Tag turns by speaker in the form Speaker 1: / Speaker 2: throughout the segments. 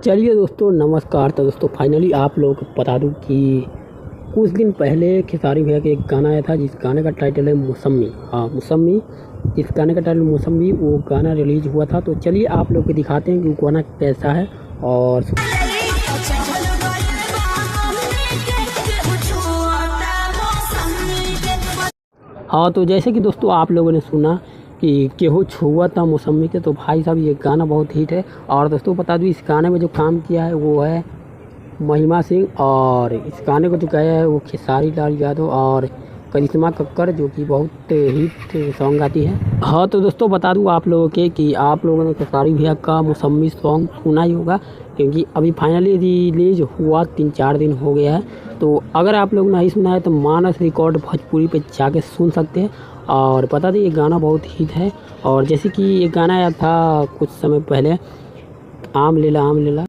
Speaker 1: चलिए दोस्तों नमस्कार। तो दोस्तों फाइनली आप लोगों को बता दूं कि कुछ दिन पहले खेसारी भैया का एक गाना आया था जिस गाने का टाइटल है मौसमी। हाँ मौसमी, जिस गाने का टाइटल मौसमी, वो गाना रिलीज हुआ था। तो चलिए आप लोग को दिखाते हैं कि वो गाना कैसा है। और हाँ तो जैसे कि दोस्तों आप लोगों ने सुना कि केहू छुआ था मौसमी के, तो भाई साहब ये गाना बहुत हिट है। और दोस्तों बता दूं इस गाने में जो काम किया है वो है महिमा सिंह, और इस गाने को जो गाया है वो खेसारी लाल यादव और करिश्मा कक्कर, जो कि बहुत हिट सॉन्ग गाती है। हाँ तो दोस्तों बता दूं आप लोगों के कि आप लोगों ने खेसारी भैया का मौसमी सॉन्ग सुना ही होगा, क्योंकि अभी फाइनली रिलीज हुआ 3-4 दिन हो गया है। तो अगर आप लोग नहीं सुना है तो मानस रिकॉर्ड भोजपुरी पे जाके सुन सकते हैं। और बता दें ये गाना बहुत हिट है। और जैसे कि ये गाना आया था कुछ समय पहले, आम लेला आम लेला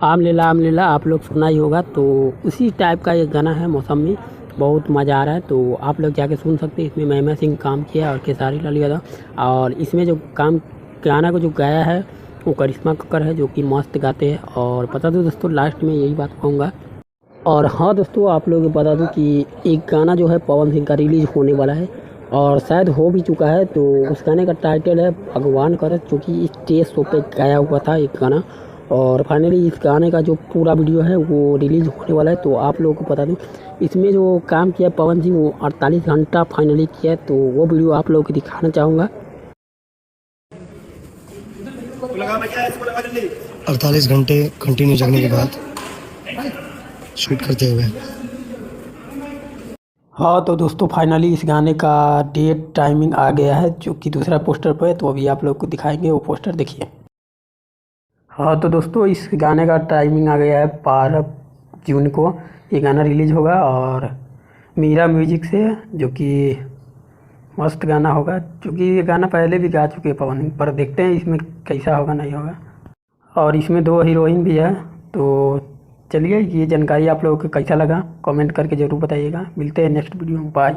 Speaker 1: आम लेला आम लेला, आप लोग सुना ही होगा। तो उसी टाइप का ये गाना है मौसमी, बहुत मज़ा आ रहा है। तो आप लोग जाके सुन सकते हैं। इसमें महिमा सिंह काम किया और खेसारी लाल यादव, और इसमें जो काम गाना को जो गाया है वो करिश्मा कक्कर है, जो कि मस्त गाते हैं। और बता दूँ दोस्तों लास्ट में यही बात कहूँगा। और हाँ दोस्तों आप लोग को बता दूं कि एक गाना जो है पवन सिंह का रिलीज होने वाला है और शायद हो भी चुका है। तो उस गाने का टाइटल है भगवान कर, जो कि स्टेज शो पे गाया हुआ था एक गाना। और फाइनली इस गाने का जो पूरा वीडियो है वो रिलीज होने वाला है। तो आप लोगों को बता दूं इसमें जो काम किया पवन सिंह वो 48 घंटा फाइनली किया है। तो वो वीडियो आप लोगों को दिखाना चाहूँगा।
Speaker 2: 48 घंटे कंटिन्यू जगने के बाद शूट करते हुए।
Speaker 1: हाँ तो दोस्तों फाइनली इस गाने का डेट टाइमिंग आ गया है, जो कि दूसरा पोस्टर पर है। तो अभी आप लोग को दिखाएंगे, वो पोस्टर देखिए। हाँ तो दोस्तों इस गाने का टाइमिंग आ गया है 12 जून को ये गाना रिलीज होगा, और मीरा म्यूजिक से, जो कि मस्त गाना होगा। क्योंकि ये गाना पहले भी गा चुके हैं पवन सिंह, पर देखते हैं इसमें कैसा होगा नहीं होगा। और इसमें 2 हीरोइन भी है। तो चलिए ये जानकारी आप लोगों को कैसा लगा कमेंट करके ज़रूर बताइएगा। मिलते हैं नेक्स्ट वीडियो में, बाय।